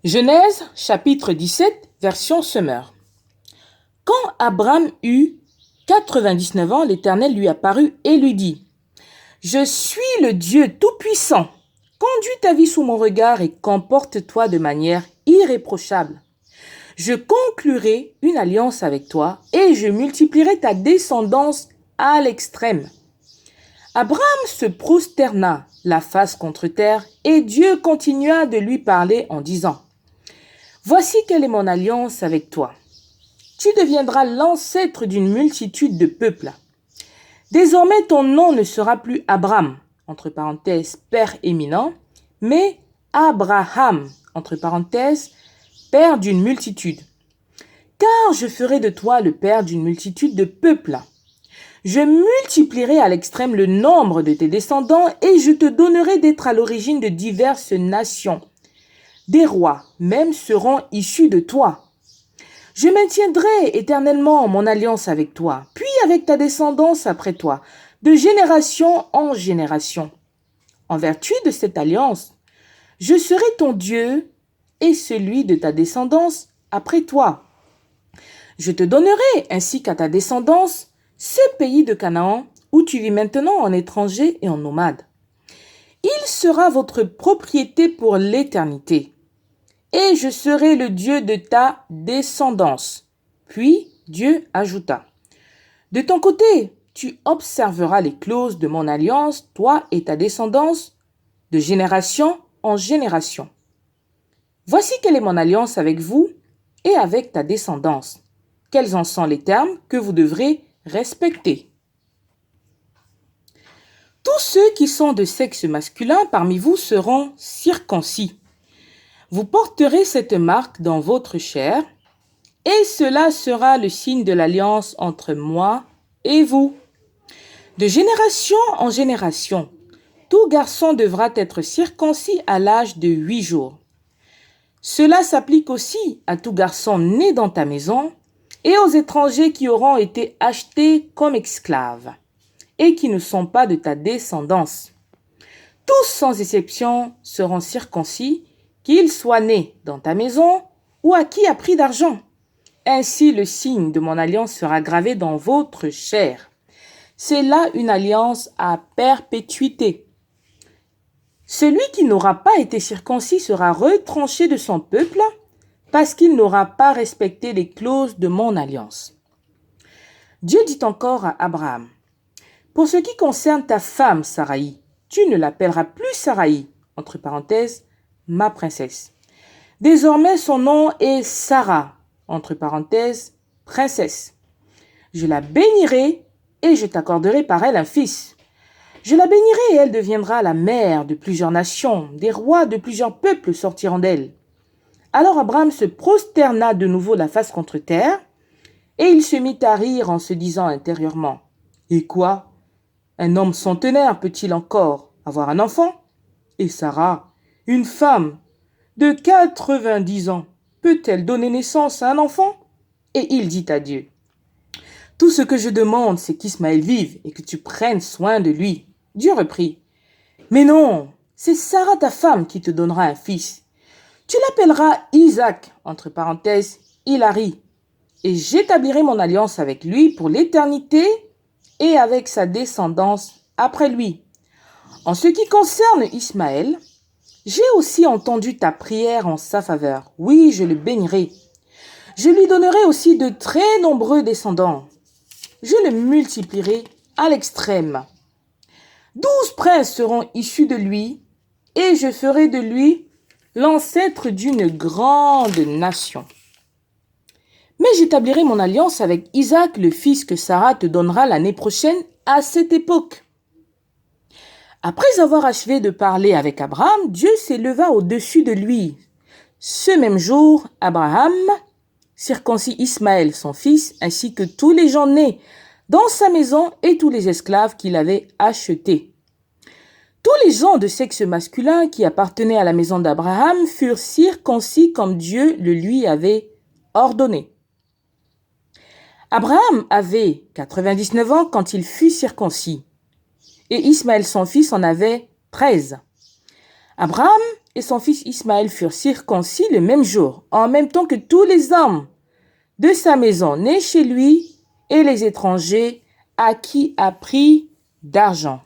Genèse, chapitre 17, version Semeur. Quand Abraham eut 99 ans, l'Éternel lui apparut et lui dit : « Je suis le Dieu Tout-Puissant. Conduis ta vie sous mon regard et comporte-toi de manière irréprochable. Je conclurai une alliance avec toi et je multiplierai ta descendance à l'extrême. » Abraham se prosterna, la face contre terre, et Dieu continua de lui parler en disant : « Voici quelle est mon alliance avec toi. Tu deviendras l'ancêtre d'une multitude de peuples. Désormais, ton nom ne sera plus Abram, entre parenthèses, père éminent, mais Abraham, entre parenthèses, père d'une multitude. Car je ferai de toi le père d'une multitude de peuples. Je multiplierai à l'extrême le nombre de tes descendants et je te donnerai d'être à l'origine de diverses nations. Des rois même seront issus de toi. Je maintiendrai éternellement mon alliance avec toi, puis avec ta descendance après toi, de génération en génération. En vertu de cette alliance, je serai ton Dieu et celui de ta descendance après toi. Je te donnerai ainsi qu'à ta descendance ce pays de Canaan où tu vis maintenant en étranger et en nomade. Il sera votre propriété pour l'éternité. Et je serai le Dieu de ta descendance. Puis Dieu ajouta : de ton côté, tu observeras les clauses de mon alliance, toi et ta descendance, de génération en génération. Voici quelle est mon alliance avec vous et avec ta descendance. Quels en sont les termes que vous devrez respecter. Tous ceux qui sont de sexe masculin parmi vous seront circoncis. Vous porterez cette marque dans votre chair, et cela sera le signe de l'alliance entre moi et vous. De génération en génération, tout garçon devra être circoncis à l'âge de 8 jours. Cela s'applique aussi à tout garçon né dans ta maison et aux étrangers qui auront été achetés comme esclaves et qui ne sont pas de ta descendance. Tous sans exception seront circoncis, qu'ils soient nés dans ta maison ou à qui a pris d'argent. Ainsi le signe de mon alliance sera gravé dans votre chair. C'est là une alliance à perpétuité. Celui qui n'aura pas été circoncis sera retranché de son peuple parce qu'il n'aura pas respecté les clauses de mon alliance. Dieu dit encore à Abraham : pour ce qui concerne ta femme Saraï, tu ne l'appelleras plus Saraï, entre parenthèses, ma princesse. Désormais, son nom est Sarah, entre parenthèses, princesse. Je la bénirai et je t'accorderai par elle un fils. Je la bénirai et elle deviendra la mère de plusieurs nations, des rois de plusieurs peuples sortiront d'elle. Alors Abraham se prosterna de nouveau la face contre terre, et il se mit à rire en se disant intérieurement : et quoi ? Un homme centenaire peut-il encore avoir un enfant ? Et Sarah, une femme de 90 ans, peut-elle donner naissance à un enfant ? Et il dit à Dieu : tout ce que je demande, c'est qu'Ismaël vive et que tu prennes soin de lui. Dieu reprit : mais non, c'est Sarah ta femme qui te donnera un fils. Tu l'appelleras Isaac, entre parenthèses, Hilari, et j'établirai mon alliance avec lui pour l'éternité et avec sa descendance après lui. En ce qui concerne Ismaël, j'ai aussi entendu ta prière en sa faveur. Oui, je le bénirai. Je lui donnerai aussi de très nombreux descendants. Je le multiplierai à l'extrême. 12 princes seront issus de lui, et je ferai de lui l'ancêtre d'une grande nation. Mais j'établirai mon alliance avec Isaac, le fils que Sarah te donnera l'année prochaine à cette époque. Après avoir achevé de parler avec Abraham, Dieu s'éleva au-dessus de lui. Ce même jour, Abraham circoncit Ismaël, son fils, ainsi que tous les gens nés dans sa maison et tous les esclaves qu'il avait achetés. Tous les gens de sexe masculin qui appartenaient à la maison d'Abraham furent circoncis comme Dieu le lui avait ordonné. Abraham avait 99 ans quand il fut circoncis, et Ismaël son fils en avait 13. Abraham et son fils Ismaël furent circoncis le même jour, en même temps que tous les hommes de sa maison nés chez lui et les étrangers à qui a pris d'argent.